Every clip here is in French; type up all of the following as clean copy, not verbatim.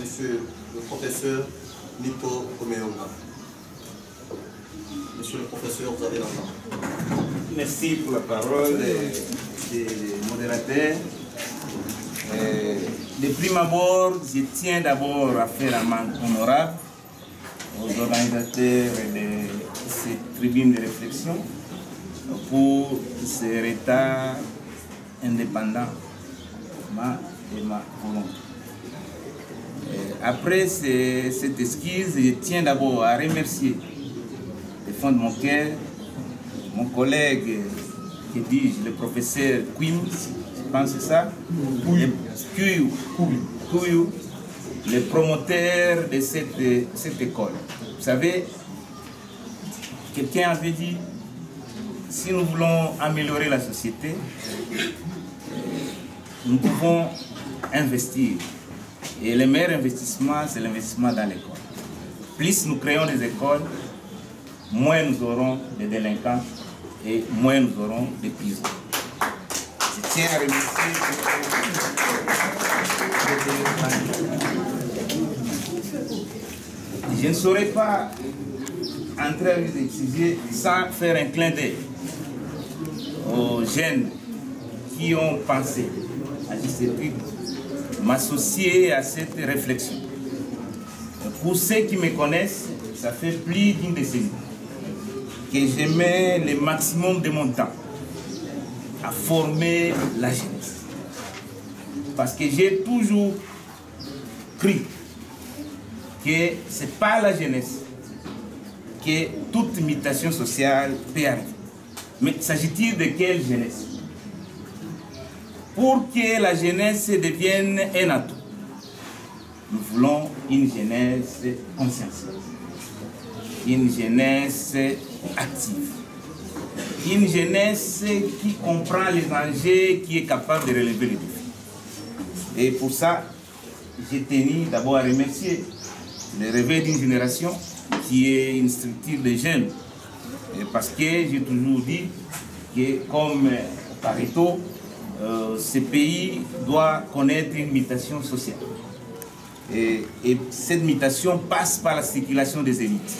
monsieur le professeur Nito Omeonga. Monsieur le professeur, vous avez la parole. Merci pour la parole des modérateurs. De prime abord, je tiens d'abord à faire amende honorable aux organisateurs de cette tribune de réflexion pour ce retard indépendant de ma volonté. Après cette esquisse, je tiens d'abord à remercier du fond de mon cœur mon collègue, que dis-je, le professeur Quim, je pense que c'est ça, Kouyou, le promoteur de cette école. Vous savez, quelqu'un avait dit, si nous voulons améliorer la société, nous pouvons investir. Et le meilleur investissement, c'est l'investissement dans l'école. Plus nous créons des écoles, moins nous aurons de délinquants et moins nous aurons de prisons. Je tiens à remercier. Je ne saurais pas entrer à vous expliquer sans faire un clin d'œil aux jeunes qui ont pensé à juste titre m'associer à cette réflexion. Pour ceux qui me connaissent, ça fait plus d'une décennie que je mets le maximum de mon temps à former la jeunesse. Parce que j'ai toujours cru que ce n'est pas la jeunesse que toute mutation sociale peut arriver. Mais s'agit-il de quelle jeunesse? Pour que la jeunesse devienne un atout, nous voulons une jeunesse consciencieuse, une jeunesse active, une jeunesse qui comprend les enjeux, qui est capable de relever les défis. Et pour ça, j'ai tenu d'abord à remercier le réveil d'une génération qui est une structure de jeunes. Parce que j'ai toujours dit que comme Pareto, ce pays doit connaître une mutation sociale. Et cette mutation passe par la circulation des élites.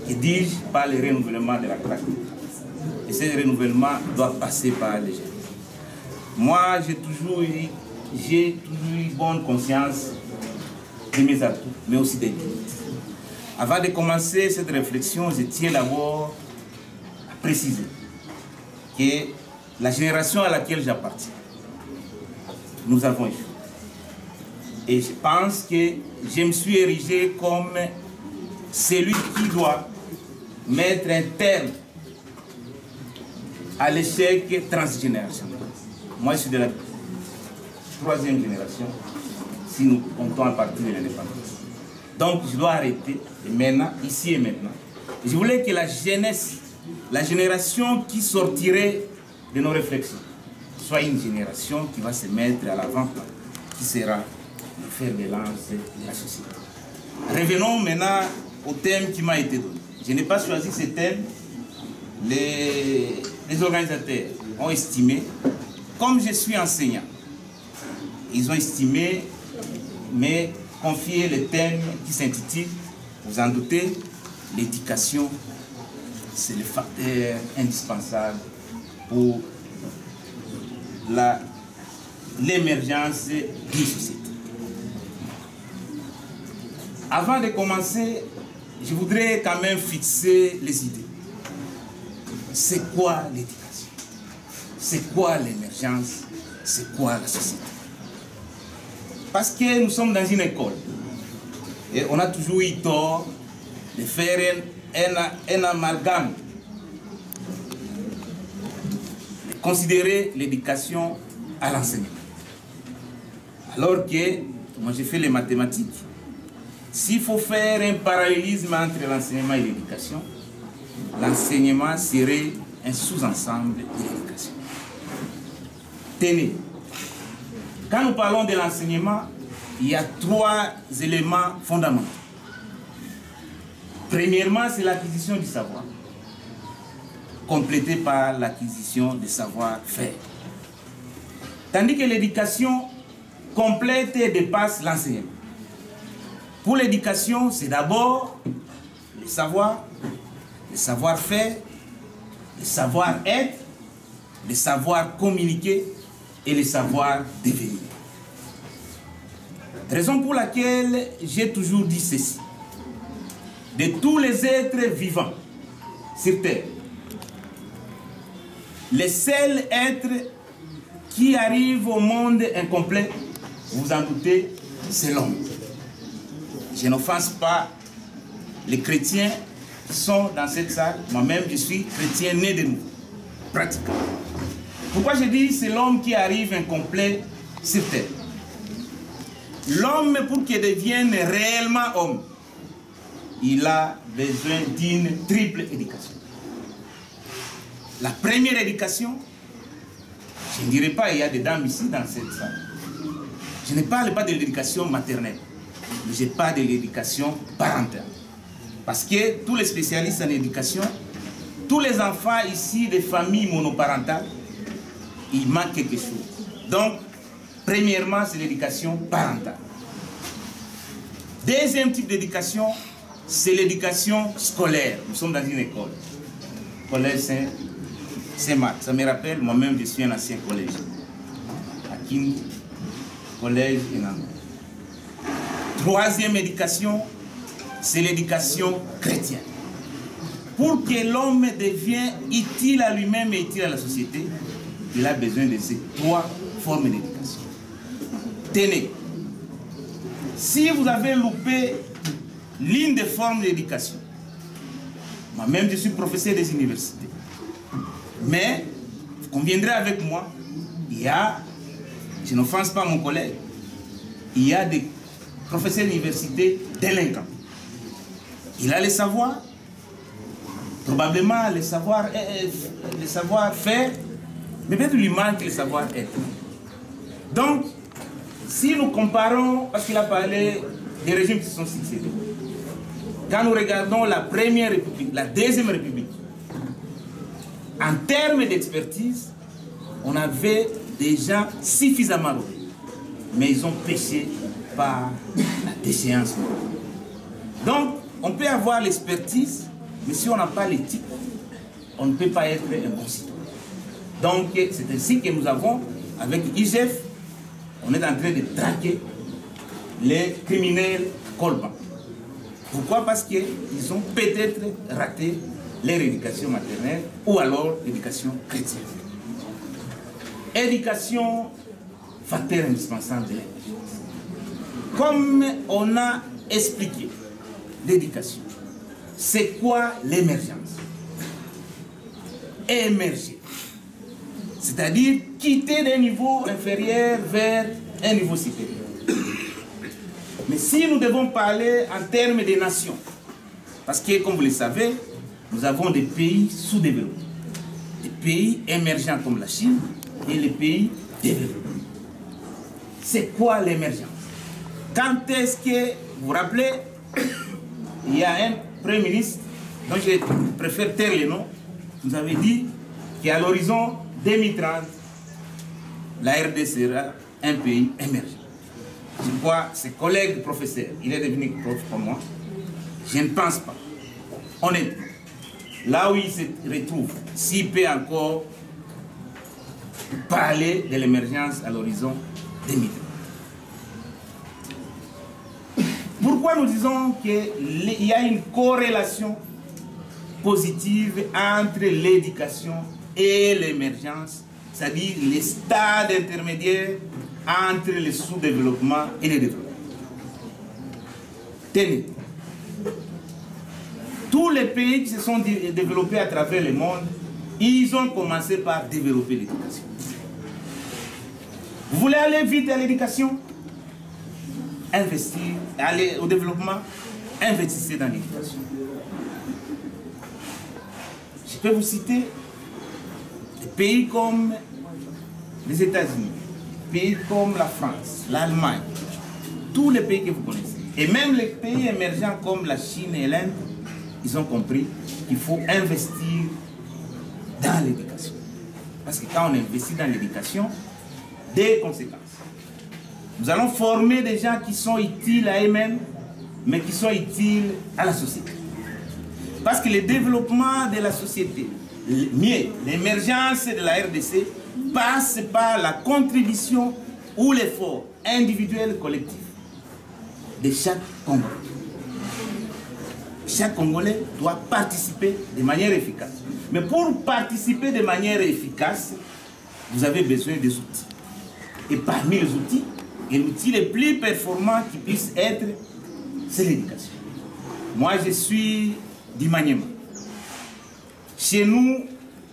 Et dis-je, par le renouvellement de la classe. Et ce renouvellement doit passer par les jeunes. Moi, j'ai toujours eu bonne conscience de mes atouts, mais aussi des limites. Avant de commencer cette réflexion, je tiens d'abord à préciser que la génération à laquelle j'appartiens, nous avons échoué. Et je pense que je me suis érigé comme celui qui doit mettre un terme à l'échec transgénérationnel. Moi, je suis de la 3e génération, si nous comptons à partir de l'indépendance. Donc, je dois arrêter, et maintenant, ici et maintenant. Et je voulais que la jeunesse, la génération qui sortirait de nos réflexions, soit une génération qui va se mettre à l'avant-plan, qui sera le fer de lance de la société. Revenons maintenant au thème qui m'a été donné. Je n'ai pas choisi ce thème. Les organisateurs ont estimé, comme je suis enseignant, ils ont estimé me confier le thème qui s'intitule, vous en doutez, l'éducation, c'est le facteur indispensable pour l'émergence d'une société. Avant de commencer, je voudrais quand même fixer les idées. C'est quoi l'éducation? C'est quoi l'émergence? C'est quoi la société? Parce que nous sommes dans une école et on a toujours eu tort de faire un amalgame, de considérer l'éducation à l'enseignement. Alors que, moi j'ai fait les mathématiques, s'il faut faire un parallélisme entre l'enseignement et l'éducation, l'enseignement serait un sous-ensemble de l'éducation. Tenez, quand nous parlons de l'enseignement, il y a 3 éléments fondamentaux. Premièrement, c'est l'acquisition du savoir, complétée par l'acquisition du savoir-faire. Tandis que l'éducation complète et dépasse l'enseignement. Pour l'éducation, c'est d'abord le savoir-faire, le savoir-être, le savoir communiquer et le savoir devenir. Raison pour laquelle j'ai toujours dit ceci. De tous les êtres vivants sur Terre, le seul être qui arrive au monde incomplet, vous en doutez, c'est l'homme. Je n'offense pas les chrétiens qui sont dans cette salle. Moi-même, je suis chrétien né de nouveau, pratiquement. Pourquoi je dis c'est l'homme qui arrive incomplet sur Terre? L'homme, pour qu'il devienne réellement homme, il a besoin d'une triple éducation. La première éducation, je ne dirais pas, il y a des dames ici dans cette salle. Je ne parle pas de l'éducation maternelle, mais je parle de l'éducation parentale. Parce que tous les spécialistes en éducation, tous les enfants ici des familles monoparentales, il manque quelque chose. Donc, premièrement, c'est l'éducation parentale. Deuxième type d'éducation, c'est l'éducation scolaire. Nous sommes dans une école. Collège Saint-Marc. Ça me rappelle, moi-même, je suis un ancien collège. À Kin, collège et Nango. Troisième éducation, c'est l'éducation chrétienne. Pour que l'homme devienne utile à lui-même et utile à la société, il a besoin de ces trois formes d'éducation. Tenez, si vous avez loupé l'une des formes d'éducation, moi-même je suis professeur des universités, mais vous conviendrez avec moi, il y a, je n'offense pas mon collègue, il y a des professeurs d'université délinquants. Il a le savoir, probablement le savoir-faire, mais peut-être lui manque le savoir-être. Donc, si nous comparons, parce qu'il a parlé des régimes qui se sont succédés, quand nous regardons la première république, la deuxième république, en termes d'expertise, on avait des gens suffisamment doués, mais ils ont péché par la déchéance. Donc, on peut avoir l'expertise, mais si on n'a pas l'éthique, on ne peut pas être un bon citoyen. Donc, c'est ainsi que nous avons, avec IGF, on est en train de traquer les criminels colbans. Pourquoi? Parce qu'ils ont peut-être raté leur éducation maternelle ou alors l'éducation chrétienne. Éducation, facteur indispensable de l'émergence. Comme on a expliqué l'éducation, c'est quoi l'émergence? Émerger. C'est-à-dire quitter d'un niveau inférieur vers un niveau supérieur. Mais si nous devons parler en termes de nations, parce que comme vous le savez, nous avons des pays sous-développés, des pays émergents comme la Chine et les pays développés. C'est quoi l'émergence? Quand est-ce que, vous vous rappelez, il y a un Premier ministre, dont je préfère taire le nom, nous avait dit qu'à l'horizon 2030, la RD sera un pays émergent. Je vois ses collègues professeurs, il est devenu prof comme moi, je ne pense pas, honnêtement, là où il se retrouve, s'il peut encore parler de l'émergence à l'horizon 2030. Pourquoi nous disons qu'il y a une corrélation positive entre l'éducation et l'émergence, c'est-à-dire les stades intermédiaires entre le sous-développement et le développement? Tenez, tous les pays qui se sont développés à travers le monde, ils ont commencé par développer l'éducation. Vous voulez aller vite à l'éducation? Investir, aller au développement, investissez dans l'éducation. Je peux vous citer des pays comme les États-Unis, pays comme la France, l'Allemagne, tous les pays que vous connaissez, et même les pays émergents comme la Chine et l'Inde, ils ont compris qu'il faut investir dans l'éducation. Parce que quand on investit dans l'éducation, des conséquences. Nous allons former des gens qui sont utiles à eux-mêmes mais qui soient utiles à la société. Parce que le développement de la société, l'émergence de la RDC passe par la contribution ou l'effort individuel collectif de chaque Congolais. Chaque Congolais doit participer de manière efficace. Mais pour participer de manière efficace, vous avez besoin des outils. Et parmi les outils, l'outil le plus performant qui puisse être, c'est l'éducation. Moi, je suis du Maniema. Chez nous,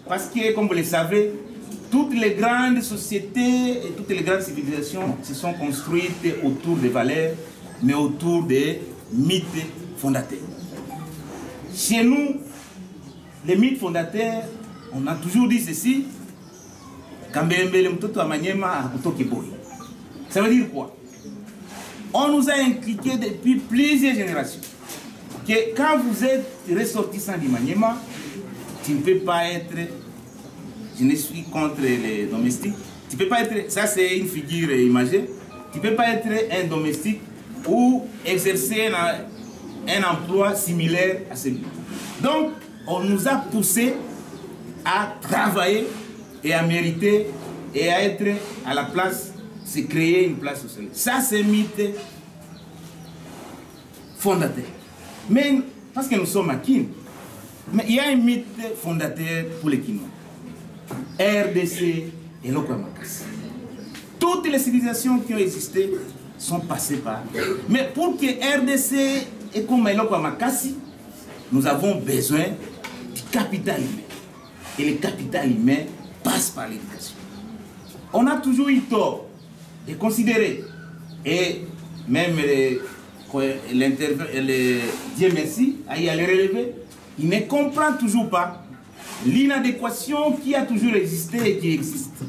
parce que, comme vous le savez, toutes les grandes sociétés et toutes les grandes civilisations se sont construites autour des valeurs, mais autour des mythes fondateurs. Chez nous, les mythes fondateurs, on a toujours dit ceci, ça veut dire quoi? On nous a inculqué depuis plusieurs générations que quand vous êtes ressortissant du Maniema, tu ne peux pas être, je ne suis contre les domestiques, tu ne peux pas être, ça c'est une figure imagée, tu ne peux pas être un domestique ou exercer un emploi similaire à celui. Donc, on nous a poussé à travailler et à mériter et à être à la place, c'est créer une place au soleil. Ça, c'est un mythe fondateur. Mais, parce que nous sommes à Kin, mais il y a un mythe fondateur pour les Kinois. RDC et Lokwa-Makassi. Toutes les civilisations qui ont existé sont passées par. Mais pour que RDC et comme Lokwa-Makassi, nous avons besoin du capital humain. Et le capital humain passe par l'éducation. On a toujours eu tort de considérer, et même Dieu merci, à y aller relever, il ne comprend toujours pas l'inadéquation qui a toujours existé et qui existe.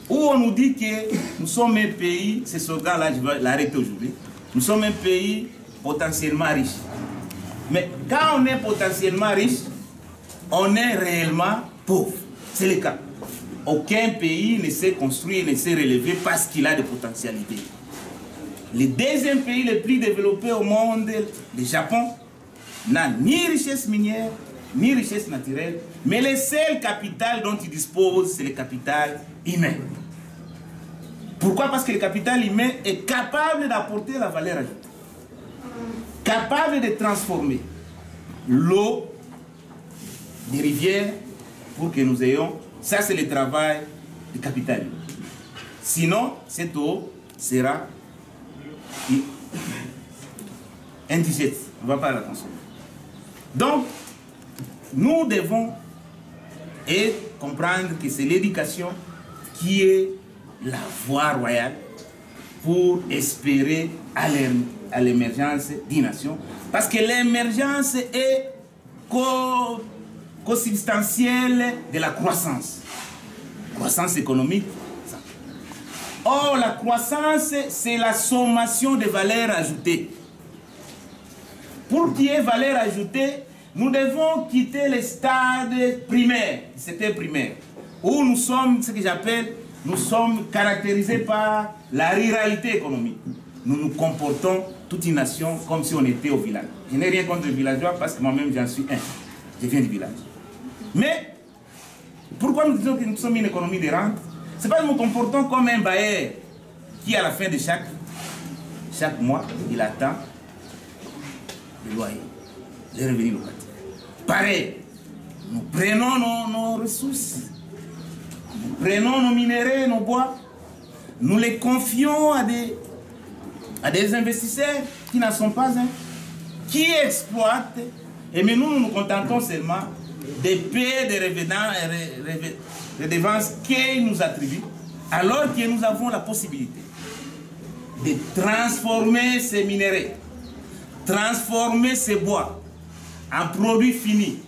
Où on nous dit que nous sommes un pays, ce slogan-là, je vais l'arrêter aujourd'hui, nous sommes un pays potentiellement riche. Mais quand on est potentiellement riche, on est réellement pauvre. C'est le cas. Aucun pays ne s'est construit, ne s'est relevé parce qu'il a des potentialités. Le deuxième pays le plus développé au monde, le Japon, n'a ni richesse minière, ni richesse naturelle, mais le seul capital dont il dispose, c'est le capital humain. Pourquoi? Parce que le capital humain est capable d'apporter la valeur ajoutée, capable de transformer l'eau des rivières pour que nous ayons, ça c'est le travail du capital humain. Sinon, cette eau sera indigeste, on ne va pas la consommer. Donc, nous devons comprendre que c'est l'éducation qui est la voie royale pour espérer à l'émergence d'une nation. Parce que l'émergence est consubstantielle de la croissance. Croissance économique. Or, la croissance, c'est la sommation de valeurs ajoutées. Pour qu'il y ait valeur ajoutée, nous devons quitter le stade primaire, c'était primaire, où nous sommes, ce que j'appelle, nous sommes caractérisés par la ruralité économique. Nous nous comportons, toute une nation, comme si on était au village. Je n'ai rien contre les villageois parce que moi-même j'en suis un. Je viens du village. Mais, pourquoi nous disons que nous sommes une économie de rente? C'est pas que nous nous comportons comme un bailleur qui, à la fin de chaque mois, il attend le loyer, les revenus locatifs. Pareil, nous prenons nos ressources, nous prenons nos minéraux, nos bois, nous les confions à des investisseurs qui n'en sont pas un, qui exploitent, et mais nous nous contentons seulement de payer des redevances qu'ils nous attribuent, alors que nous avons la possibilité de transformer ces minéraux, transformer ces bois en produits finis,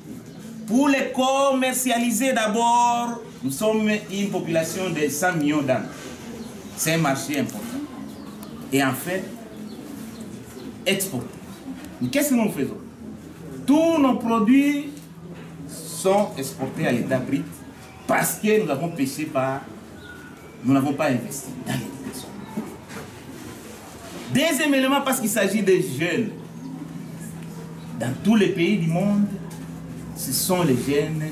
pour les commercialiser d'abord. Nous sommes une population de 100 millions d'âmes. C'est un marché important. Et enfin, exporter. Mais qu'est-ce que nous faisons? Tous nos produits sont exportés à l'état brut parce que nous avons péché par... Nous n'avons pas investi dans l'éducation. Deuxième élément, parce qu'il s'agit des jeunes. dans tous les pays du monde, ce sont les jeunes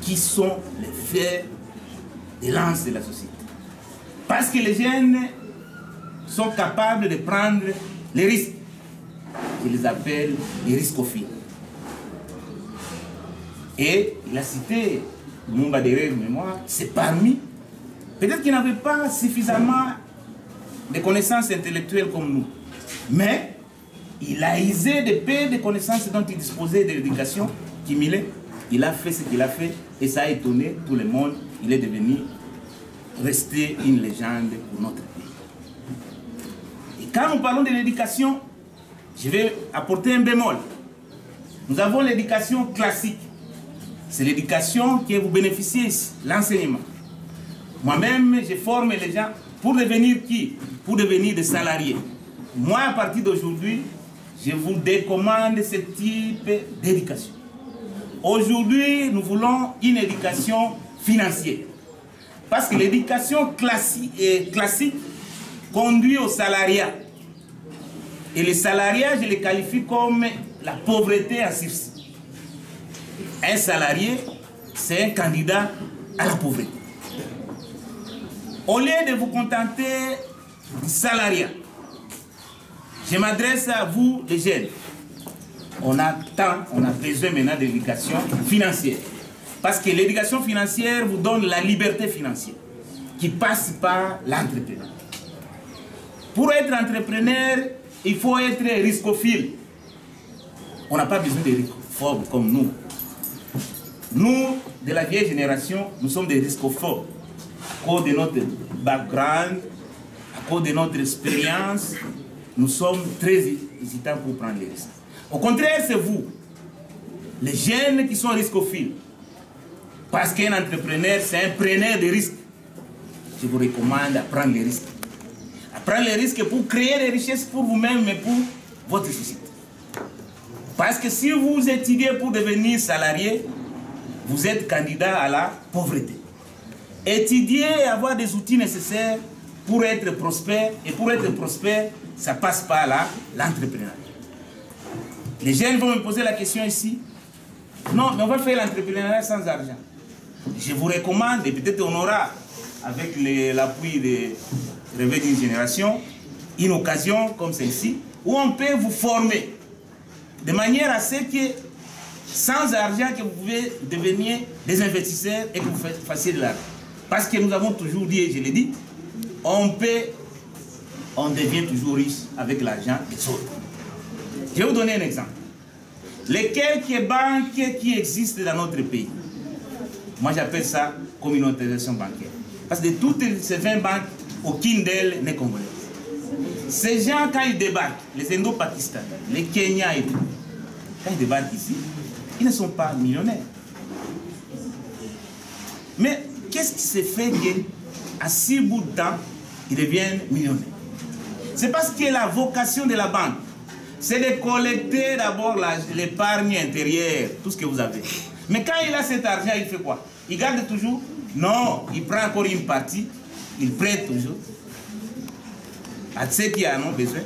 qui sont les fers de lance de la société. Parce que les jeunes sont capables de prendre les risques. Je les appelle les riscophiles. Et il a cité Lumumba de mémoire, c'est parmi. Peut-être qu'il n'avait pas suffisamment de connaissances intellectuelles comme nous. Mais il a usé de peu de connaissances dont il disposait de l'éducation cumulée. Il a fait ce qu'il a fait et ça a étonné tout le monde. Il est devenu resté une légende pour notre pays. Et quand nous parlons de l'éducation, je vais apporter un bémol. Nous avons l'éducation classique. C'est l'éducation que vous bénéficiez ici, l'enseignement. Moi-même, je forme les gens pour devenir qui? Pour devenir des salariés. Moi, à partir d'aujourd'hui, je vous décommande ce type d'éducation. Aujourd'hui, nous voulons une éducation financière. Parce que l'éducation classique conduit au salariat. Et le salariat, je le qualifie comme la pauvreté en sursis. Un salarié, c'est un candidat à la pauvreté. Au lieu de vous contenter du salariat, je m'adresse à vous, les jeunes. On a besoin maintenant d'éducation financière. Parce que l'éducation financière vous donne la liberté financière qui passe par l'entrepreneur. Pour être entrepreneur, il faut être riscophile. On n'a pas besoin de riscophobes comme nous. Nous, de la vieille génération, nous sommes des riscophobes. À cause de notre background, à cause de notre expérience, nous sommes très hésitants pour prendre les risques. Au contraire, c'est vous, les jeunes qui sont riscophiles. Parce qu'un entrepreneur, c'est un preneur de risques. Je vous recommande à prendre les risques. À prendre les risques pour créer des richesses pour vous-même, mais pour votre société. Parce que si vous étudiez pour devenir salarié, vous êtes candidat à la pauvreté. Étudier et avoir des outils nécessaires pour être prospère. Et pour être prospère, ça passe par l'entrepreneuriat. Les jeunes vont me poser la question ici. Non, mais on va faire l'entrepreneuriat sans argent. Je vous recommande, et peut-être on aura, avec l'appui des Réveil d'une génération, une occasion comme celle-ci, où on peut vous former de manière à ce que, sans argent, que vous pouvez devenir des investisseurs et que vous fassiez de l'argent. Parce que nous avons toujours dit, et je l'ai dit, on devient toujours riche avec l'argent des autres. Je vais vous donner un exemple. Les quelques banques qui existent dans notre pays, moi j'appelle ça communautarisation bancaire. Parce que de toutes ces 20 banques, aucune d'elles n'est congolaise. Ces gens, quand ils débarquent, les Indo-Pakistanais, les Kenyans et tout, quand ils débarquent ici, ils ne sont pas millionnaires. Mais qu'est-ce qui se fait qu'à si bout de temps, ils deviennent millionnaires? C'est parce que la vocation de la banque, c'est de collecter d'abord l'épargne intérieure, tout ce que vous avez. Mais quand il a cet argent, il fait quoi? Il garde toujours? Non, il prend encore une partie, il prête toujours à ceux qui en ont besoin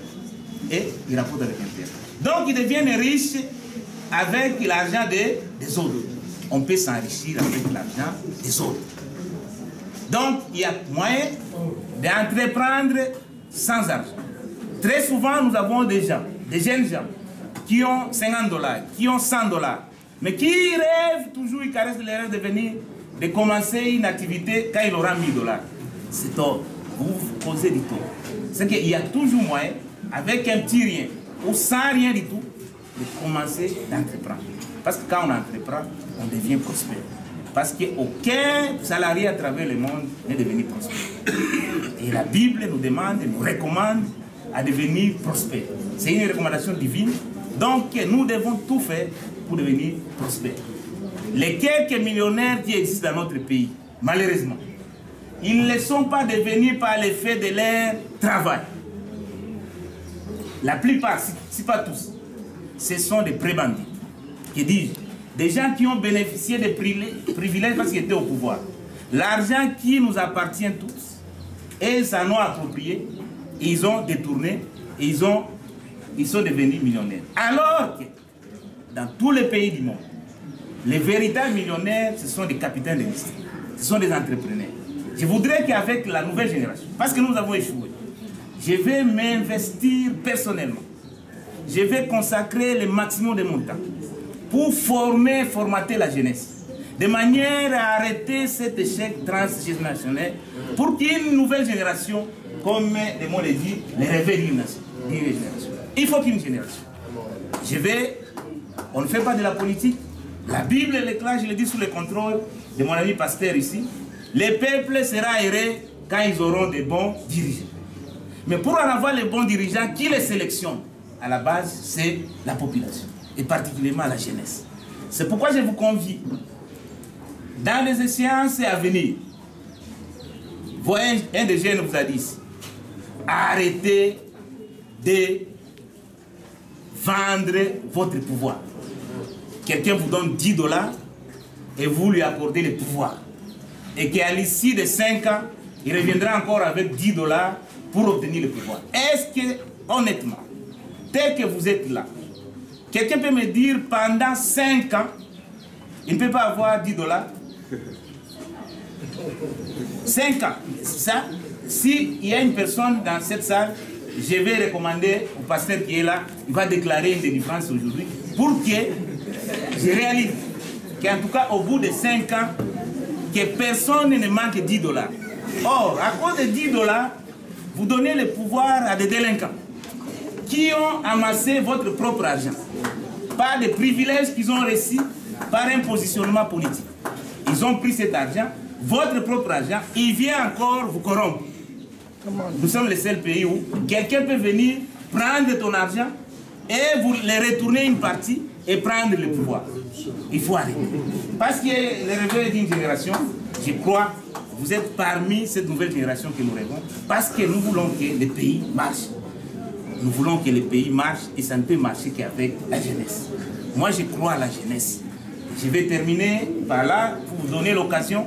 et il rapporte avec intérêt. Donc ils deviennent riches avec l'argent des autres. On peut s'enrichir avec l'argent des autres. Donc il y a moyen d'entreprendre sans argent. Très souvent nous avons des gens, des jeunes gens qui ont 50 $, qui ont 100 $, mais qui rêvent toujours, ils caressent les rêves de commencer une activité quand il aura 1000 $. C'est tort. Vous vous posez du tort. C'est qu'il y a toujours moyen, avec un petit rien, ou sans rien du tout, de commencer d'entreprendre. Parce que quand on entreprend, on devient prospère. Parce qu'aucun salarié à travers le monde n'est devenu prospère. Et la Bible nous demande, nous recommande à devenir prospère. C'est une recommandation divine. Donc nous devons tout faire pour devenir prospère. Les quelques millionnaires qui existent dans notre pays, malheureusement, ils ne sont pas devenus par l'effet de leur travail. La plupart, si pas tous, ce sont des prébandits. Qui disent, des gens qui ont bénéficié des privilèges parce qu'ils étaient au pouvoir. L'argent qui nous appartient tous, et ça nous a approprié, ils ont détourné, ils ont ils sont devenus millionnaires. Alors que dans tous les pays du monde, les véritables millionnaires, ce sont des capitaines d'industrie, ce sont des entrepreneurs. Je voudrais qu'avec la nouvelle génération, parce que nous avons échoué, je vais m'investir personnellement. Je vais consacrer le maximum de mon temps pour formater la jeunesse, de manière à arrêter cet échec transgénérationnel pour qu'il y ait une nouvelle génération, comme le mot le dit, les rêves d'une génération. Il faut qu'il y ait une génération. On ne fait pas de la politique. La Bible est claire, je le dis sous le contrôle de mon ami pasteur ici. Le peuple sera heureux quand ils auront des bons dirigeants. Mais pour en avoir les bons dirigeants, qui les sélectionne? À la base, c'est la population, et particulièrement la jeunesse. C'est pourquoi je vous convie, dans les échéances à venir, voyez, un des jeunes vous a dit, arrêtez de vendre votre pouvoir. Quelqu'un vous donne 10 $, et vous lui accordez le pouvoir. Et qu'à l'issue de 5 ans, il reviendra encore avec 10 $ pour obtenir le pouvoir. Est-ce que, honnêtement, tel que vous êtes là, quelqu'un peut me dire pendant 5 ans, il ne peut pas avoir 10 $? 5 ans. Ça, s'il y a une personne dans cette salle, je vais recommander au pasteur qui est là, il va déclarer une délivrance aujourd'hui, pour que je réalise qu'en tout cas, au bout de 5 ans, que personne ne manque 10 $. Or, à cause de 10 $, vous donnez le pouvoir à des délinquants qui ont amassé votre propre argent par des privilèges qu'ils ont reçus par un positionnement politique. Ils ont pris cet argent, votre propre argent, il vient encore vous corrompre. Nous sommes le seul pays où quelqu'un peut venir prendre ton argent et vous les retourner une partie et prendre le pouvoir. Il faut arrêter. Parce que le réveil d'une génération, je crois, vous êtes parmi cette nouvelle génération que nous rêvons, parce que nous voulons que le pays marche. Nous voulons que le pays marche et ça ne peut marcher qu'avec la jeunesse. Moi, je crois à la jeunesse. Je vais terminer par là pour vous donner l'occasion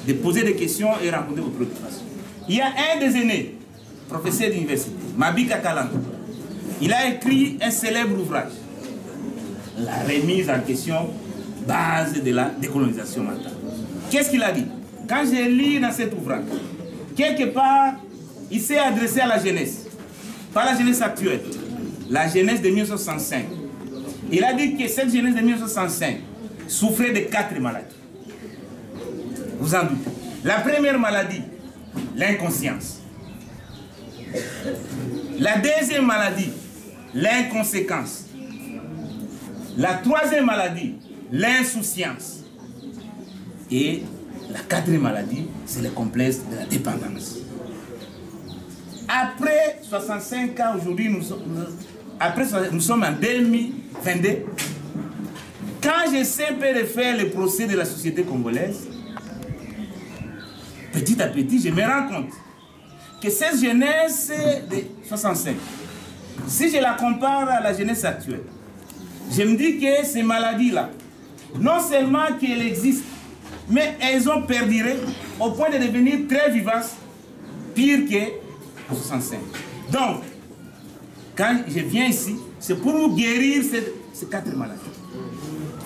de poser des questions et rencontrer vos préoccupations. Il y a un des aînés, professeur d'université, Mabika Kalanga. Il a écrit un célèbre ouvrage, La remise en question, base de la décolonisation mentale. Qu'est-ce qu'il a dit? Quand j'ai lu dans cet ouvrage, quelque part, il s'est adressé à la jeunesse, pas la jeunesse actuelle, la jeunesse de 1965. Il a dit que cette jeunesse de 1965 souffrait de 4 maladies. Vous en doutez. La première maladie, l'inconscience. La deuxième maladie, l'inconséquence. La troisième maladie, l'insouciance. Et la quatrième maladie, c'est le complexe de la dépendance. Après 65 ans, aujourd'hui, nous sommes en 2022. Quand j'essaie de faire le procès de la société congolaise, petit à petit, je me rends compte que cette jeunesse de 65, si je la compare à la jeunesse actuelle, je me dis que ces maladies-là, non seulement qu'elles existent, mais elles ont perduré au point de devenir très vivaces, pire que 65. Donc, quand je viens ici, c'est pour vous guérir ces 4 maladies.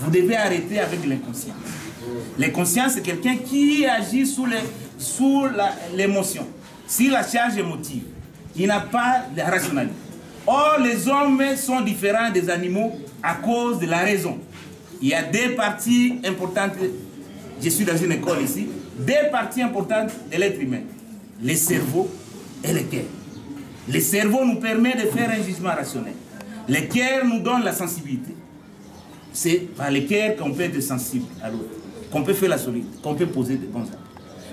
Vous devez arrêter avec l'inconscient. L'inconscient, c'est quelqu'un qui agit sous l'émotion, sur la charge émotive. Il n'a pas de rationalité. Or, les hommes sont différents des animaux à cause de la raison. Il y a 2 parties importantes, je suis dans une école ici, 2 parties importantes de l'être humain, le cerveau et le cœur. Le cerveau nous permet de faire un jugement rationnel. Le cœur nous donne la sensibilité. C'est par le cœur qu'on peut être sensible à l'autre, qu'on peut faire la solitude, qu'on peut poser de bons actes.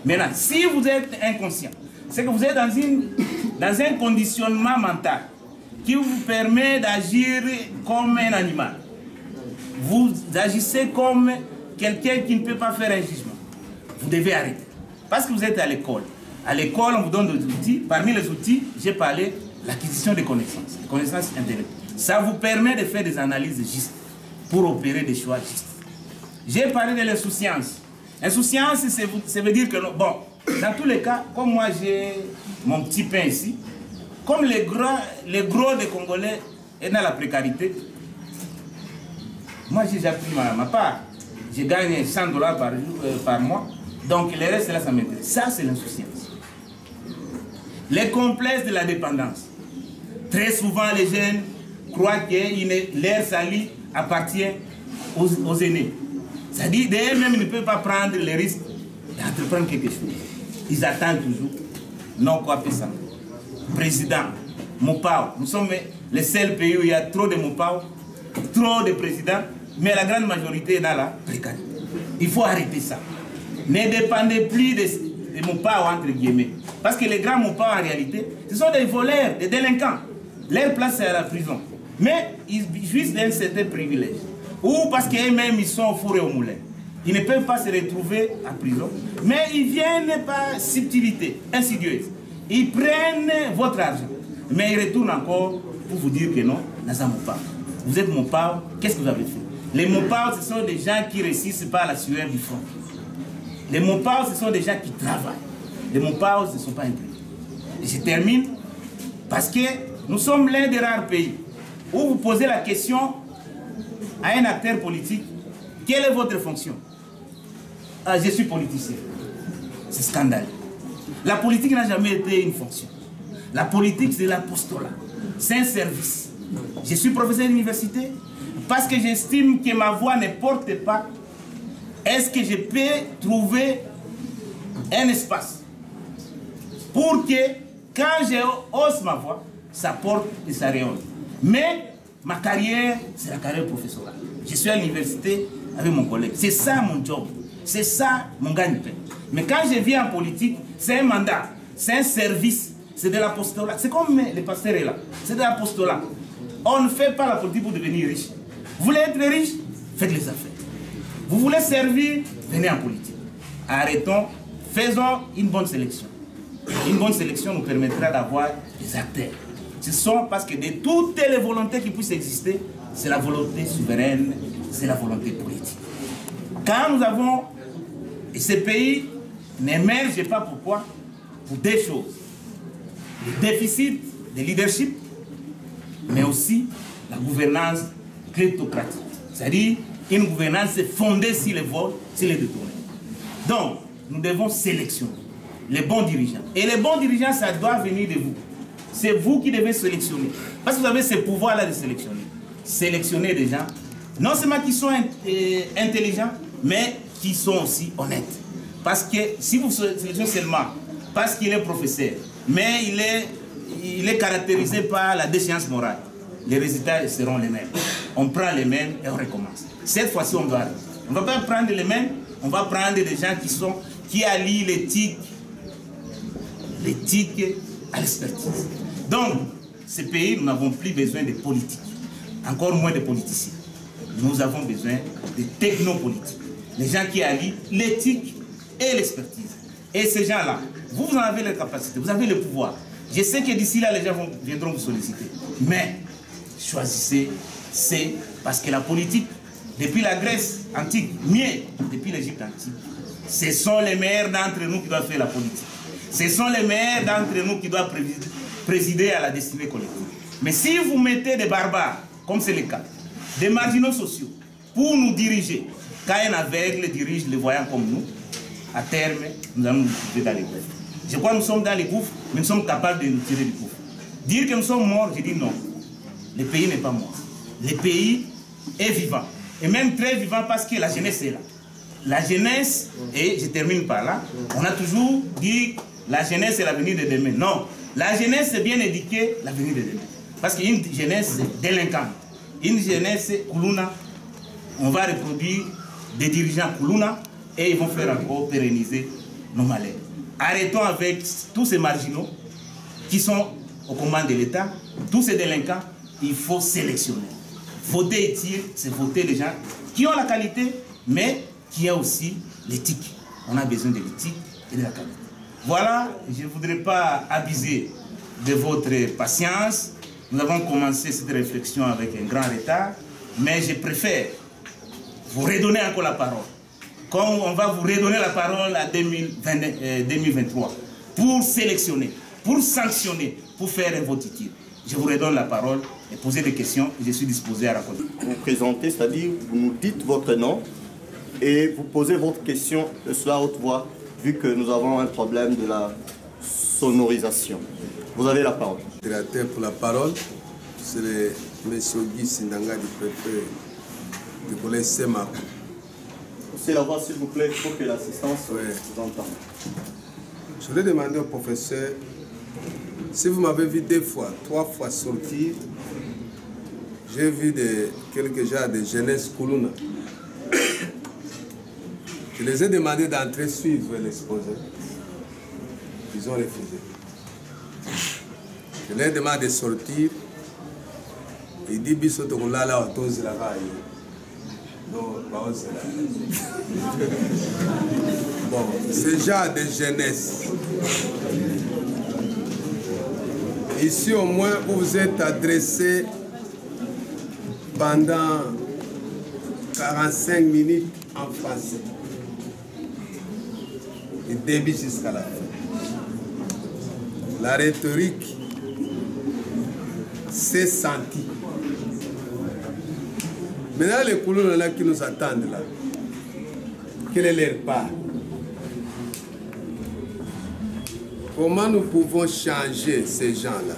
Maintenant, si vous êtes inconscient, c'est que vous êtes dans un conditionnement mental qui vous permet d'agir comme un animal. Vous agissez comme quelqu'un qui ne peut pas faire un jugement. Vous devez arrêter. Parce que vous êtes à l'école. À l'école, on vous donne des outils. Parmi les outils, j'ai parlé de l'acquisition des connaissances intellectuelles. Ça vous permet de faire des analyses justes pour opérer des choix justes. J'ai parlé de l'insouciance. Insouciance, ça veut dire que, bon, dans tous les cas, comme moi j'ai mon petit pain ici, comme les gros des Congolais et dans la précarité, moi j'ai déjà pris ma part. Je gagne $100 par mois, donc le reste là, ça m'intéresse. Ça, c'est l'insouciance. Les complexes de la dépendance. Très souvent, les jeunes croient que leur salut appartient aux aînés. C'est-à-dire d'eux-mêmes ne peuvent pas prendre le risque d'entreprendre quelque chose. Ils attendent toujours. Non, quoi que ça. Président, Mopao. Nous sommes les seuls pays où il y a trop de Mopao, trop de présidents, mais la grande majorité est dans la précarité. Il faut arrêter ça. Ne dépendez plus de Mopao, entre guillemets. Parce que les grands Mopao, en réalité, ce sont des voleurs, des délinquants. Leur place, c'est à la prison. Mais ils jouissent d'un certain privilège. Ou parce qu'eux-mêmes, ils sont au four et au moulin. Ils ne peuvent pas se retrouver en prison. Mais ils viennent par subtilité, insidieuse. Ils prennent votre argent. Mais ils retournent encore pour vous dire que non, Naza Mopao. Vous êtes Mopao, qu'est-ce que vous avez fait? Les Mopao, ce sont des gens qui réussissent par la sueur du front. Les Mopao, ce sont des gens qui travaillent. Les Mopao, ce ne sont pas imprimés. Et je termine parce que nous sommes l'un des rares pays où vous posez la question à un acteur politique, quelle est votre fonction? Ah, je suis politicien. C'est scandaleux. La politique n'a jamais été une fonction. La politique, c'est l'apostolat. C'est un service. Je suis professeur d'université parce que j'estime que ma voix ne porte pas. Est-ce que je peux trouver un espace pour que, quand je hausse ma voix, ça porte et ça rayonne. Mais ma carrière, c'est la carrière professorale. Je suis à l'université avec mon collègue. C'est ça mon job. C'est ça mon gagne-pain. Mais quand je viens en politique, c'est un mandat, c'est un service, c'est de l'apostolat. C'est comme les pasteurs là. C'est de l'apostolat. On ne fait pas la politique pour devenir riche. Vous voulez être riche? Faites les affaires. Vous voulez servir? Venez en politique. Arrêtons, faisons une bonne sélection. Une bonne sélection nous permettra d'avoir des acteurs. Ce sont parce que de toutes les volontés qui puissent exister, c'est la volonté souveraine, c'est la volonté politique. Quand nous avons, et ces pays n'émergent pas pourquoi? Pour deux choses. Le déficit de leadership, mais aussi la gouvernance kleptocratique. C'est-à-dire une gouvernance fondée sur les vols, sur les détournements. Donc, nous devons sélectionner les bons dirigeants. Et les bons dirigeants, ça doit venir de vous. C'est vous qui devez sélectionner. Parce que vous avez ce pouvoir-là de sélectionner. Sélectionner des gens, non seulement qui sont intelligents, mais qui sont aussi honnêtes. Parce que si vous sélectionnez seulement parce qu'il est professeur, mais il est caractérisé par la déchéance morale, les résultats seront les mêmes. On prend les mêmes et on recommence. Cette fois-ci, on doit arrêter. On ne va pas prendre les mêmes, on va prendre des gens qui allient l'éthique à l'expertise. Donc, ce pays, nous n'avons plus besoin de politique, encore moins de politiciens. Nous avons besoin de technopolitiques, les gens qui allient l'éthique et l'expertise. Et ces gens-là, vous en avez les capacités, vous avez le pouvoir. Je sais que d'ici là, les gens viendront vous solliciter. Mais choisissez, c'est parce que la politique, depuis la Grèce antique, mieux depuis l'Égypte antique, ce sont les meilleurs d'entre nous qui doivent faire la politique. Ce sont les meilleurs d'entre nous qui doivent présider à la destinée collective. Mais si vous mettez des barbares, comme c'est le cas, des marginaux sociaux, pour nous diriger, quand un aveugle dirige les voyants comme nous, à terme, nous allons nous trouver dans les gouffres. Je crois que nous sommes dans les gouffres, mais nous sommes capables de nous tirer du gouffre. Dire que nous sommes morts, je dis non. Le pays n'est pas mort. Le pays est vivant. Et même très vivant parce que la jeunesse est là. La jeunesse, et je termine par là, on a toujours dit la jeunesse est l'avenir de demain. Non, la jeunesse est bien éduquée, l'avenir de demain. Parce qu'une jeunesse délinquante, une jeunesse Koulouna, on va reproduire des dirigeants Koulouna et ils vont faire encore pérenniser nos malheurs. Arrêtons avec tous ces marginaux qui sont aux commandes de l'État, tous ces délinquants, il faut sélectionner. Voter utile, c'est voter les gens qui ont la qualité, mais qui ont aussi l'éthique. On a besoin de l'éthique et de la qualité. Voilà, je ne voudrais pas abuser de votre patience. Nous avons commencé cette réflexion avec un grand retard, mais je préfère vous redonner encore la parole. Comme on va vous redonner la parole à 2023, pour sélectionner, pour sanctionner, pour faire un vote utile. Je vous redonne la parole et poser des questions. Je suis disposé à répondre. Vous vous présentez, c'est-à-dire vous nous dites votre nom et vous posez votre question de cela à haute voix, vu que nous avons un problème de la sonorisation. Vous avez la parole. Directeur pour la parole, c'est le M. Guy Sindanga du préfet du collège Sema. C'est la voix, s'il vous plaît, pour que l'assistance vous entende. Je voulais demander au professeur, si vous m'avez vu 2 fois, 3 fois sortir, j'ai vu quelques gens de jeunesse Koulouna. Je les ai demandé d'entrer suivre l'exposé. Ils ont refusé. Je leur ai demandé de sortir. Il dit Bissoto Koulala Otozi la Raye. Non, pas bon, ce genre de jeunesse. Ici au moins vous vous êtes adressé pendant 45 minutes en français. Du début jusqu'à la fin. La rhétorique s'est sentie. Maintenant, les couleurs là qui nous attendent là, quelle est leur part? Comment nous pouvons changer ces gens-là?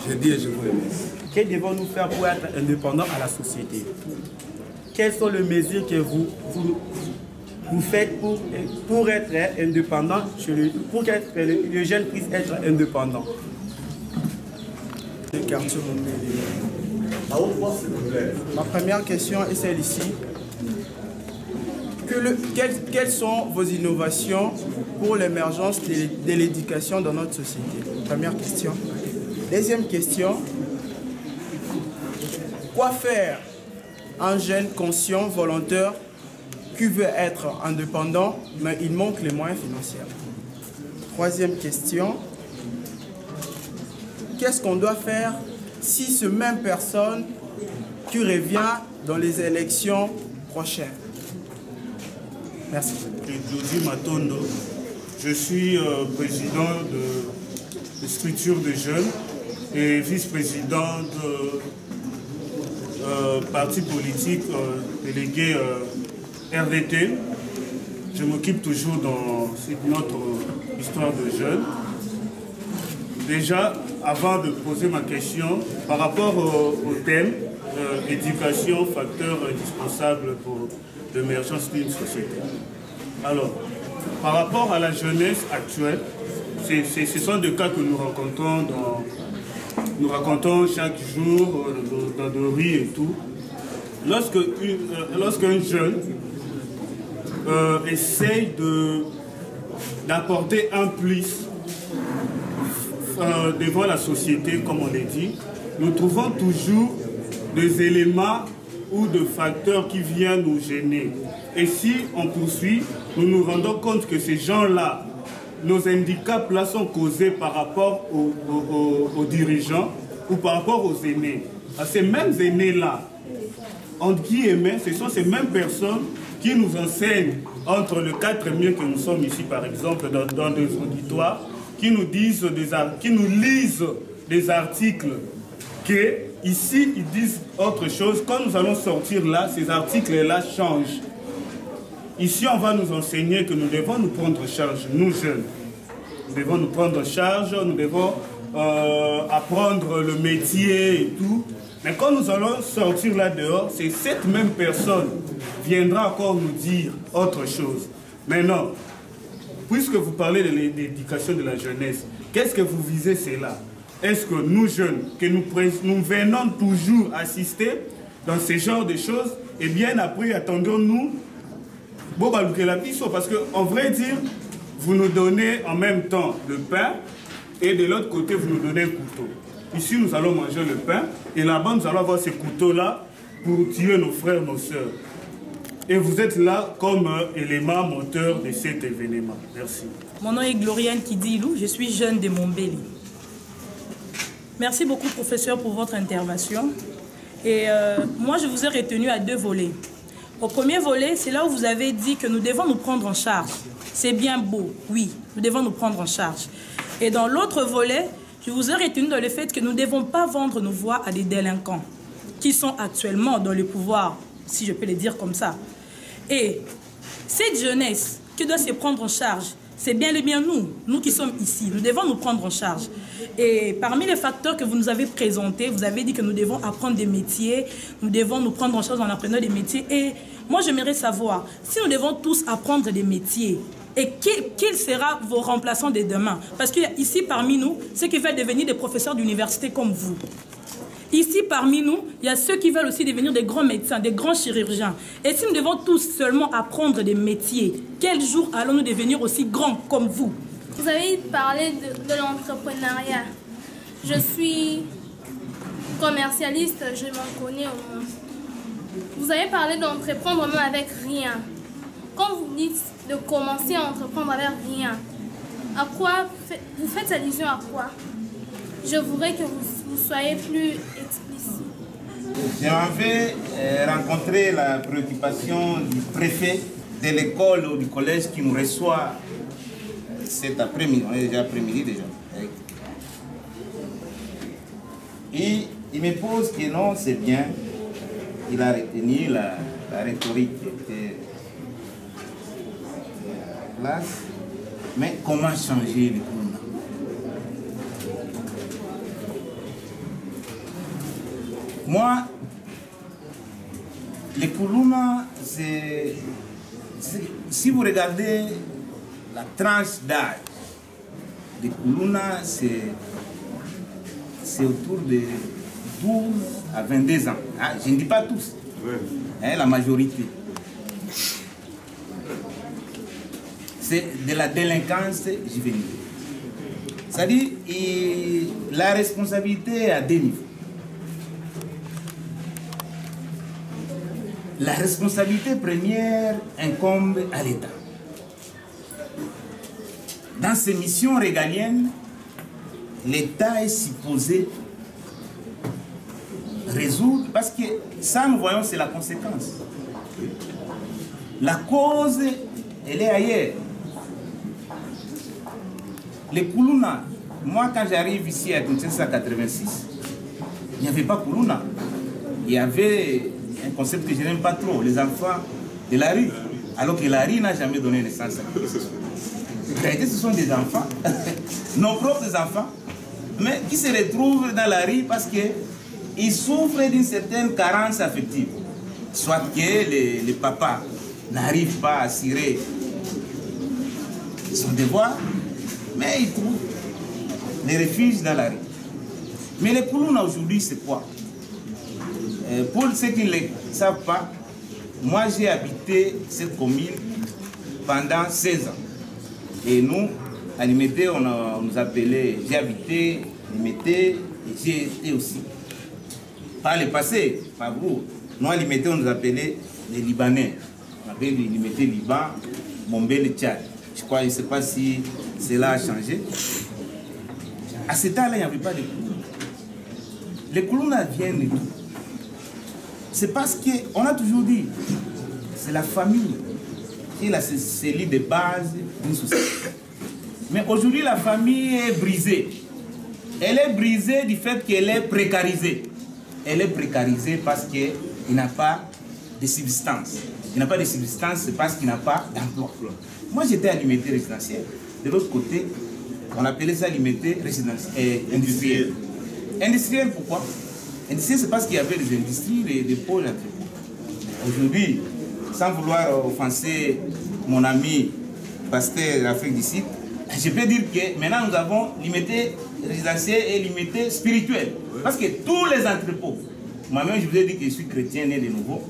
Je dis et je vous remercie. Que devons-nous faire pour être indépendants à la société? Quelles sont les mesures que vous faites pour être indépendant, pour que les jeunes puissent être indépendants? Ma première question est celle-ci. Quelles sont vos innovations pour l'émergence de l'éducation dans notre société? Première question. Deuxième question. Quoi faire un jeune conscient, volontaire, qui veut être indépendant, mais il manque les moyens financiers? Troisième question. Qu'est-ce qu'on doit faire si ce même personne qui revient dans les élections prochaines? Merci. Jody Matondo, je suis président de structure de jeunes et vice-président de parti politique délégué RDT. Je m'occupe toujours dans notre histoire de jeunes. Déjà, avant de poser ma question, par rapport au thème éducation, facteur indispensable pour l'émergence d'une société. Alors, par rapport à la jeunesse actuelle, ce sont des cas que nous racontons chaque jour dans nos rues et tout. Lorsqu'un jeune essaye d'apporter un plus devant la société, comme on l'a dit, nous trouvons toujours des éléments ou de facteurs qui viennent nous gêner. Et si on poursuit, nous nous rendons compte que ces gens-là, nos handicaps-là sont causés par rapport aux dirigeants ou par rapport aux aînés. À ces mêmes aînés-là, entre guillemets, ce sont ces mêmes personnes qui nous enseignent entre le 4 mai que nous sommes ici, par exemple, dans des auditoires, qui nous lisent des articles que ici ils disent autre chose. Quand nous allons sortir là, ces articles-là changent. Ici, on va nous enseigner que nous devons nous prendre en charge, nous jeunes. Nous devons nous prendre en charge, nous devons apprendre le métier et tout. Mais quand nous allons sortir là dehors, c'est cette même personne qui viendra encore nous dire autre chose. Maintenant, puisque vous parlez de l'éducation de la jeunesse, qu'est-ce que vous visez cela? Est-ce que nous jeunes, que nous venons toujours assister dans ce genre de choses, et bien après attendons-nous parce qu'en vrai dire, vous nous donnez en même temps le pain et de l'autre côté vous nous donnez un couteau. Ici nous allons manger le pain et là-bas nous allons avoir ces couteaux-là pour tuer nos frères, nos sœurs. Et vous êtes là comme élément moteur de cet événement. Merci. Mon nom est Gloriane Kidilou, je suis jeune de Montbéli. Merci beaucoup, professeur, pour votre intervention. Et moi, je vous ai retenu à 2 volets. Au premier volet, c'est là où vous avez dit que nous devons nous prendre en charge. C'est bien beau, oui, nous devons nous prendre en charge. Et dans l'autre volet, Je vous ai retenu dans le fait que nous ne devons pas vendre nos voix à des délinquants qui sont actuellement dans le pouvoir, si je peux le dire comme ça. Et cette jeunesse qui doit se prendre en charge, c'est bien et bien nous qui sommes ici. Nous devons nous prendre en charge. Et parmi les facteurs que vous nous avez présentés, vous avez dit que nous devons apprendre des métiers, nous devons nous prendre en charge en apprenant des métiers. Et moi, j'aimerais savoir, si nous devons tous apprendre des métiers, et quel sera vos remplaçants de demain? Parce qu'ici, parmi nous, ceux qui veulent devenir des professeurs d'université comme vous. Ici, parmi nous, il y a ceux qui veulent aussi devenir des grands médecins, des grands chirurgiens. Et si nous devons tous seulement apprendre des métiers, quel jour allons-nous devenir aussi grands comme vous? Vous avez parlé de l'entrepreneuriat. Je suis commercialiste, je m'en connais au moins. Vous avez parlé d'entreprendre même avec rien. Quand vous dites de commencer à entreprendre avec rien, à quoi vous faites allusion à quoi? Je voudrais que vous soyez plus explicite. J'avais rencontré la préoccupation du préfet de l'école ou du collège qui nous reçoit cet après-midi. On est déjà après-midi déjà. Et il me pose que non, c'est bien. Il a retenu la rhétorique qui était en place. Mais comment changer le Kuluna? Moi, le Kuluna, c'est... Si vous regardez la tranche d'âge, le Kuluna, c'est autour de 12 à 22 ans. Ah, je ne dis pas tous, hein, la majorité. C'est de la délinquance juvénile. C'est-à-dire, la responsabilité à deux niveaux. La responsabilité première incombe à l'État. Dans ses missions régaliennes, l'État est supposé résoudre, parce que ça, nous voyons, c'est la conséquence. La cause, elle est ailleurs. Les Kuluna, moi quand j'arrive ici à 1986, il n'y avait pas Kuluna. Il y avait un concept que je n'aime pas trop, les enfants de la rue. Alors que la rue n'a jamais donné naissance à qui que ce soit. En réalité, ce sont des enfants, nos propres enfants, mais qui se retrouvent dans la rue parce qu'ils souffrent d'une certaine carence affective. Soit que les papas n'arrivent pas à assurer son devoir, mais ils trouvent les refuges dans la rue. Mais les Kuluna aujourd'hui, c'est quoi? Pour ceux qui ne le savent pas, moi j'ai habité cette commune pendant 16 ans. Et nous, à Limete, on nous appelait, j'ai habité Limete et j'ai été aussi. Par le passé, par vous, nous à Limete, on nous appelait les Libanais. On appelait les Limete Liban, Mombé le Tchad. Je crois, je ne sais pas si cela a changé. À ce temps-là, il n'y avait pas de Kuluna. Les Kuluna viennent de tout. C'est parce qu'on a toujours dit, c'est la famille qui est la cellule de base d'une société. Mais aujourd'hui, la famille est brisée. Elle est brisée du fait qu'elle est précarisée. Elle est précarisée parce qu'il n'a pas de subsistance. Il n'a pas de subsistance, c'est parce qu'il n'a pas d'emploi. Moi, j'étais à l'Limité résidentielle. De l'autre côté, on appelait ça l'Limité industrielle. Industrielle, pourquoi? Industrielle, c'est parce qu'il y avait des industries, des pôles entrepôts. Aujourd'hui, sans vouloir offenser mon ami pasteur d'Afrique du Sud, je peux dire que maintenant nous avons limité résidentiel et limité spirituel. Parce que tous les entrepôts, moi-même je vous ai dit que je suis chrétien né de nouveau,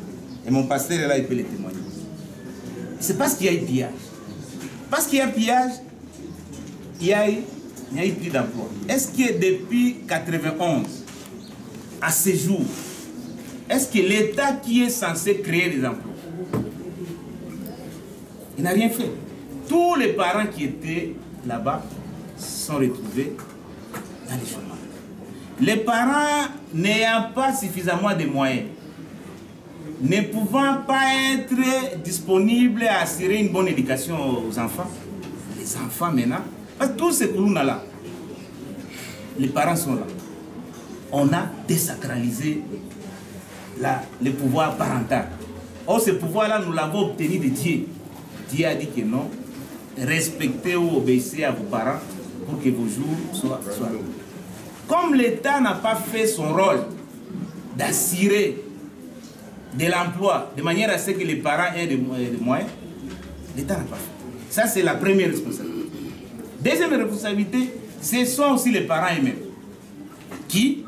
et mon pasteur est là, il peut le témoigner. C'est parce qu'il y a eu pillage. Parce qu'il y a pillage, il y a eu plus d'emploi. Est-ce que depuis 1991, à ce jour, est-ce que l'État qui est censé créer des emplois, il n'a rien fait? Tous les parents qui étaient là-bas sont retrouvés dans les chômages. Les parents n'ayant pas suffisamment de moyens, ne pouvant pas être disponibles à assurer une bonne éducation aux enfants, les enfants maintenant, parce que tous ces Kuluna là, les parents sont là. On a désacralisé le pouvoir parental. Or, ce pouvoir-là, nous l'avons obtenu de Dieu. Dieu a dit que non, respectez ou obéissez à vos parents pour que vos jours soient longs. Comme l'État n'a pas fait son rôle d'assurer de l'emploi de manière à ce que les parents aient des moyens, l'État n'a pas fait. Ça, c'est la première responsabilité. Deuxième responsabilité, ce sont aussi les parents eux-mêmes. Qui,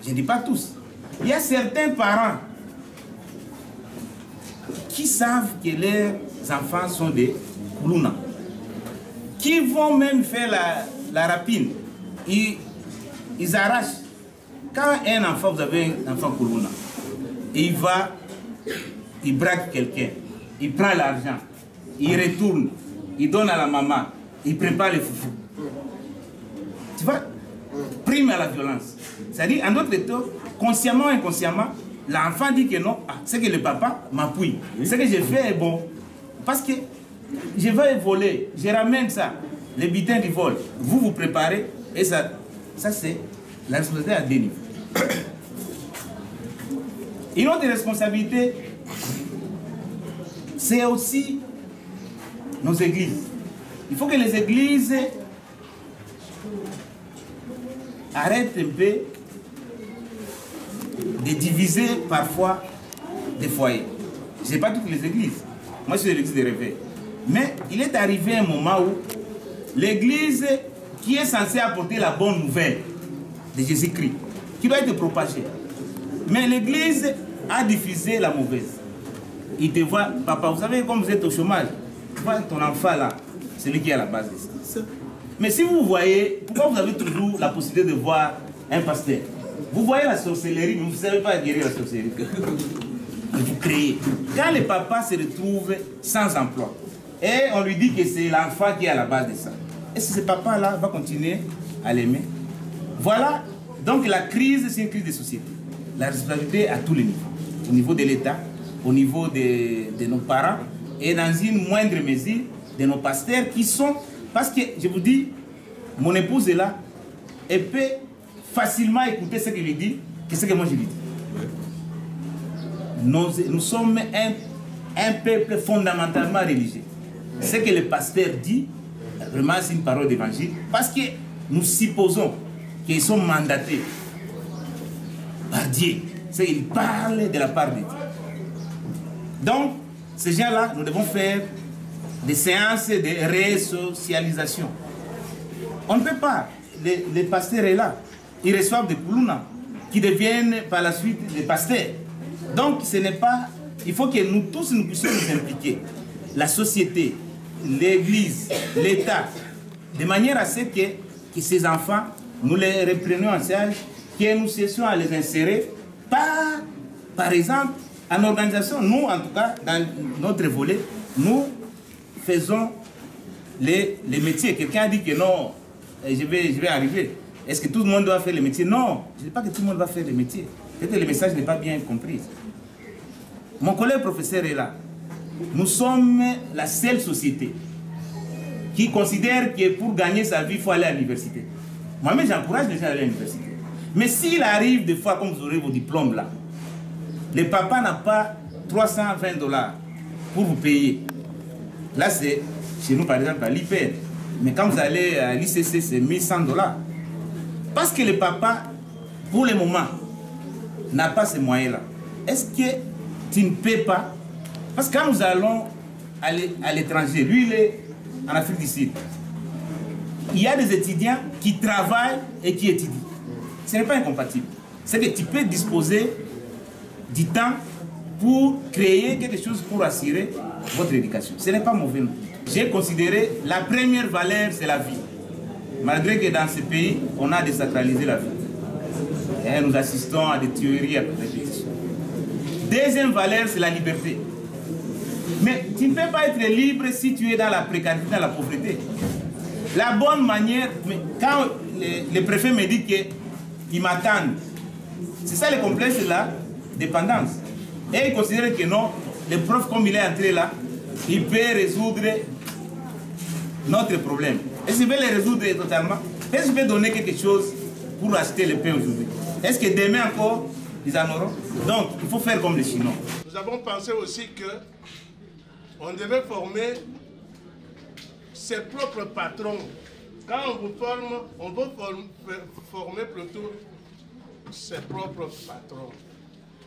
je ne dis pas tous, il y a certains parents qui savent que leurs enfants sont des koulouna, qui vont même faire la rapine. Ils arrachent. Quand un enfant, vous avez un enfant koulouna, il va, il braque quelqu'un, il prend l'argent, il retourne, il donne à la maman, il prépare les foufous. Tu vois, prime à la violence. C'est-à-dire, en d'autres termes, consciemment ou inconsciemment, l'enfant dit que non, c'est que le papa m'appuie. Ce que j'ai fait est bon. Parce que je vais voler, je ramène ça, les butins du vol. Vous vous préparez, et ça c'est la responsabilité à deux niveaux. Une autre responsabilité, c'est aussi nos églises. Il faut que les églises arrêtent un peu de diviser parfois des foyers. Je ne sais pas toutes les églises. Moi, je suis de l'église de Réveil. Mais il est arrivé un moment où l'église qui est censée apporter la bonne nouvelle de Jésus-Christ, qui doit être propagée, mais l'église a diffusé la mauvaise. Il te voit, papa, vous savez, comme vous êtes au chômage, tu vois ton enfant là, c'est lui qui est à la base de ça. Mais si vous voyez, pourquoi vous avez toujours la possibilité de voir un pasteur? Vous voyez la sorcellerie, mais vous ne savez pas guérir la sorcellerie. Vous créez. Quand le papa se retrouve sans emploi, et on lui dit que c'est l'enfant qui est à la base de ça, est-ce que ce papa-là va continuer à l'aimer? Voilà, donc la crise, c'est une crise de société. La responsabilité à tous les niveaux. Au niveau de l'État, au niveau de nos parents, et dans une moindre mesure, de nos pasteurs qui sont... Parce que, je vous dis, mon épouse est là, elle peut facilement écouter ce qu'il lui dit, que ce que moi je lui dis. Nous sommes un peuple fondamentalement religieux. Ce que le pasteur dit, vraiment c'est une parole d'évangile, parce que nous supposons qu'ils sont mandatés par Dieu. C'est qu'ils parlent de la part de Dieu. Donc, ces gens-là, nous devons faire des séances de resocialisation. On ne peut pas. Les pasteurs sont là. Ils reçoivent des koulouna qui deviennent par la suite des pasteurs. Donc, ce n'est pas... Il faut que nous tous nous puissions nous impliquer. La société, l'église, l'État, de manière à ce que ces enfants, nous les reprenions en charge, que nous cessions à les insérer par exemple, en organisation. Nous, en tout cas, dans notre volet, nous faisons les métiers. Quelqu'un a dit que non, je vais arriver. Est-ce que tout le monde doit faire les métiers? Non, je ne dis pas que tout le monde va faire les métiers. Peut-être que le message n'est pas bien compris. Mon collègue professeur est là. Nous sommes la seule société qui considère que pour gagner sa vie, il faut aller à l'université. Moi-même, j'encourage les gens à aller à l'université. Mais s'il arrive des fois, comme vous aurez vos diplômes là, le papa n'a pas 320 $ pour vous payer. Là, c'est chez nous, par exemple, à l'IPN. Mais quand vous allez à l'ICC, c'est 1100 $. Parce que le papa, pour le moment, n'a pas ces moyens-là. Est-ce que tu ne paies pas? Parce que quand nous allons à l'étranger, lui, il est en Afrique du Sud. Il y a des étudiants qui travaillent et qui étudient. Ce n'est pas incompatible. C'est que tu peux disposer du temps pour créer quelque chose pour assurer votre éducation. Ce n'est pas mauvais. J'ai considéré la première valeur, c'est la vie. Malgré que dans ce pays, on a désacralisé la vie. Et nous assistons à des tueries à répétition. Deuxième valeur, c'est la liberté. Mais tu ne peux pas être libre si tu es dans la précarité, dans la pauvreté. La bonne manière, mais quand le préfet me dit qu'il m'attend, c'est ça le complexe de la dépendance. Et il considère que non, le prof, comme il est entré là, il peut résoudre notre problème. Est-ce qu'il peut le résoudre totalement? Est-ce qu'il peut donner quelque chose pour acheter le pain aujourd'hui. Est-ce que demain encore, ils en auront? Donc, il faut faire comme les Chinois. Nous avons pensé aussi que on devait former ses propres patrons. Quand on vous forme, on veut former plutôt ses propres patrons.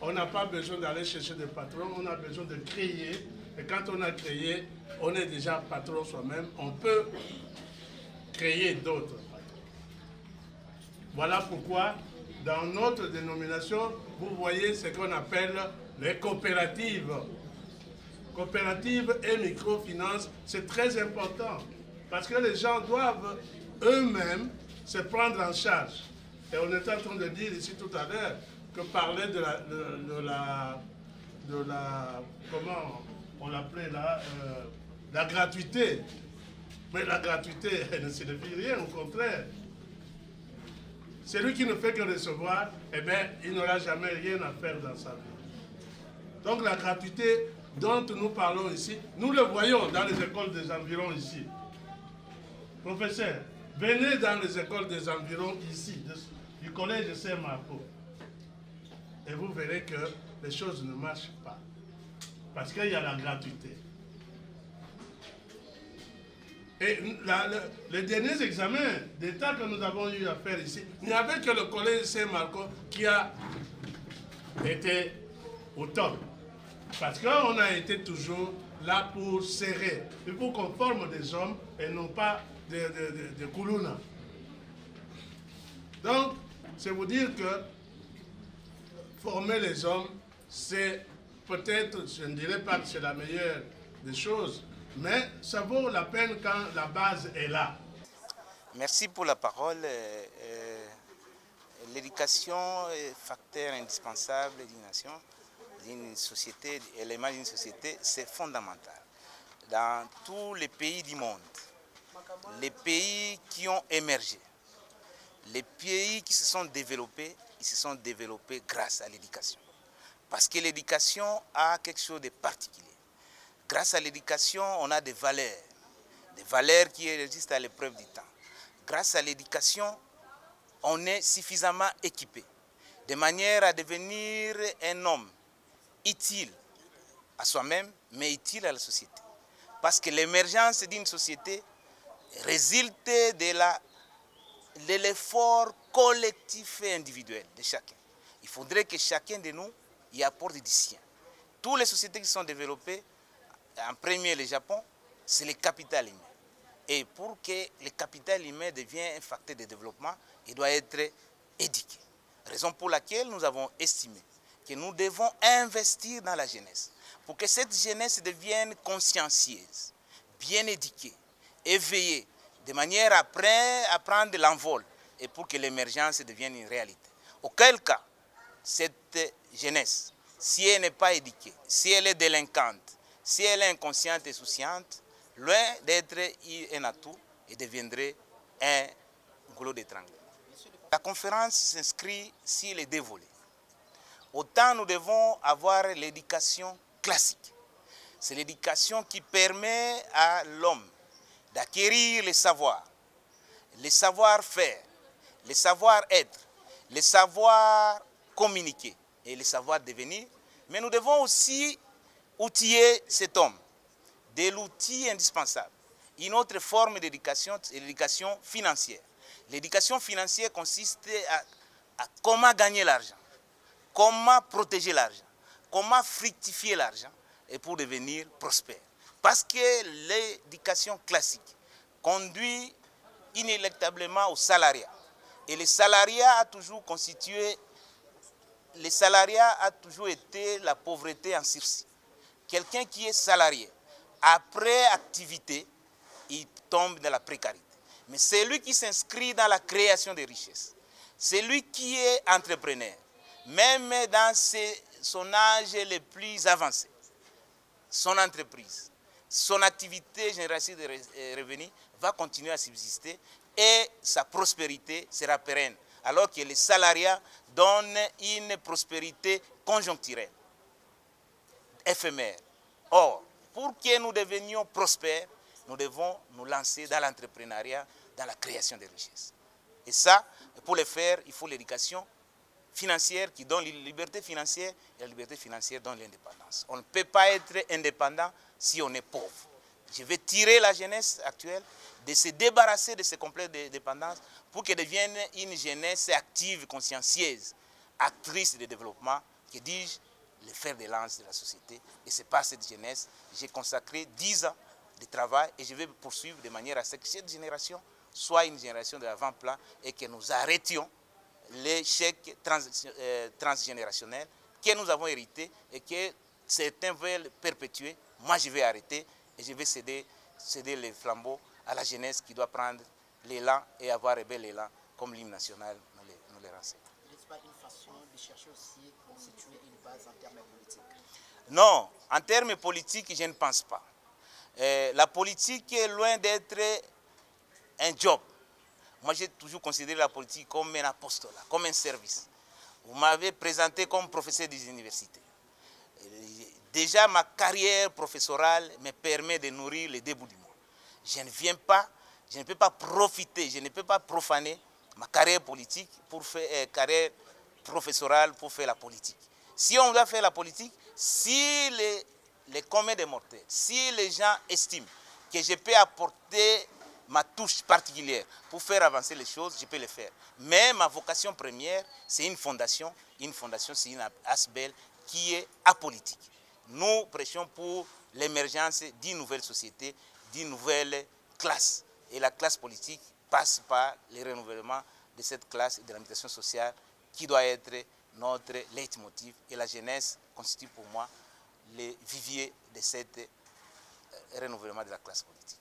On n'a pas besoin d'aller chercher des patrons, on a besoin de créer. Et quand on a créé, on est déjà patron soi-même. On peut créer d'autres patrons. Voilà pourquoi, dans notre dénomination, vous voyez ce qu'on appelle les coopératives. Coopératives et microfinance, c'est très important. Parce que les gens doivent eux-mêmes se prendre en charge. Et on était en train de dire ici tout à l'heure que parler de la comment on l'appelait là, la gratuité. Mais la gratuité, elle ne signifie rien, au contraire. Celui qui ne fait que recevoir, eh bien, il n'aura jamais rien à faire dans sa vie. Donc la gratuité dont nous parlons ici, nous le voyons dans les écoles des environs ici. Professeur, venez dans les écoles des environs ici, du collège de Saint-Marco. Et vous verrez que les choses ne marchent pas. Parce qu'il y a la gratuité. Et les derniers examens d'État que nous avons eu à faire ici, il n'y avait que le collège Saint-Marco qui a été au top. Parce qu'on a été toujours là pour serrer. Il faut qu'on forme des hommes et non pas des koulouna. Donc, c'est vous dire que former les hommes, c'est peut-être, je ne dirais pas que c'est la meilleure des choses, mais ça vaut la peine quand la base est là. Merci pour la parole. L'éducation est facteur indispensable d'une nation, d'une société, élément d'une société, c'est fondamental. Dans tous les pays du monde, les pays qui ont émergé, les pays qui se sont développés, ils se sont développés grâce à l'éducation. Parce que l'éducation a quelque chose de particulier. Grâce à l'éducation, on a des valeurs qui résistent à l'épreuve du temps. Grâce à l'éducation, on est suffisamment équipé, de manière à devenir un homme utile à soi-même, mais utile à la société. Parce que l'émergence d'une société résulte de l'effort collectif et individuel de chacun. Il faudrait que chacun de nous y apporte du sien. Toutes les sociétés qui sont développées, en premier le Japon, c'est le capital humain. Et pour que le capital humain devienne un facteur de développement, il doit être éduqué. Raison pour laquelle nous avons estimé que nous devons investir dans la jeunesse, pour que cette jeunesse devienne consciencieuse, bien éduquée, éveillée, de manière à prendre l'envol, et pour que l'émergence devienne une réalité. Auquel cas, cette jeunesse, si elle n'est pas éduquée, si elle est délinquante, si elle est inconsciente et souciante, loin d'être un atout, elle deviendrait un goulot d'étranglement. La conférence s'inscrit sur les deux volets. Autant nous devons avoir l'éducation classique. C'est l'éducation qui permet à l'homme d'acquérir les savoirs, les savoir-faire, les savoir-être, les savoir communiquer et les savoir devenir. Mais nous devons aussi outiller cet homme de l'outil indispensable. Une autre forme d'éducation, c'est l'éducation financière. L'éducation financière consiste à comment gagner l'argent, comment protéger l'argent, comment fructifier l'argent et pour devenir prospère. Parce que l'éducation classique conduit inéluctablement au salariat. Et le salariat a toujours constitué, le salariat a toujours été la pauvreté en sursis. Quelqu'un qui est salarié, après activité, il tombe dans la précarité. Mais celui qui s'inscrit dans la création des richesses, celui qui est entrepreneur, même dans son âge le plus avancé, son entreprise, son activité génératrice de revenus va continuer à subsister et sa prospérité sera pérenne. Alors que le salariat donne une prospérité conjoncturelle, éphémère. Or, pour que nous devenions prospères, nous devons nous lancer dans l'entrepreneuriat, dans la création des richesses. Et ça, Et pour le faire, il faut l'éducation financière qui donne la liberté financière et la liberté financière donne l'indépendance. On ne peut pas être indépendant si on est pauvre. Je vais tirer la jeunesse actuelle de se débarrasser de ce complexe de dépendance pour qu'elle devienne une jeunesse active, consciencieuse, actrice de développement, que dis-je, le fer de lance de la société. Et c'est par cette jeunesse, j'ai consacré 10 ans de travail et je vais poursuivre de manière à ce que cette génération soit une génération de l'avant-plan et que nous arrêtions l'échec transgénérationnel que nous avons hérité et que certains veulent perpétuer. Moi, je vais arrêter et je vais céder les flambeaux à la jeunesse qui doit prendre l'élan et avoir un bel élan comme l'hymne national nous les renseigne. N'est-ce pas une façon de chercher aussi à constituer une base en termes politiques? Non, en termes politiques, je ne pense pas. La politique est loin d'être un job. Moi, j'ai toujours considéré la politique comme un apostolat, comme un service. Vous m'avez présenté comme professeur des universités. Déjà, ma carrière professorale me permet de nourrir les deux bouts du monde. Je ne peux pas profiter, je ne peux pas profaner ma carrière politique pour faire carrière professorale pour faire la politique. Si on doit faire la politique, si les communs des mortels, si les gens estiment que je peux apporter ma touche particulière pour faire avancer les choses, je peux le faire. Mais ma vocation première, c'est une fondation. Une fondation, c'est une ASBEL qui est apolitique. Nous prêchons pour l'émergence d'une nouvelle société, d'une nouvelle classe. Et la classe politique passe par le renouvellement de cette classe et de la mutation sociale qui doit être notre leitmotiv. Et la jeunesse constitue pour moi le vivier de cet renouvellement de la classe politique.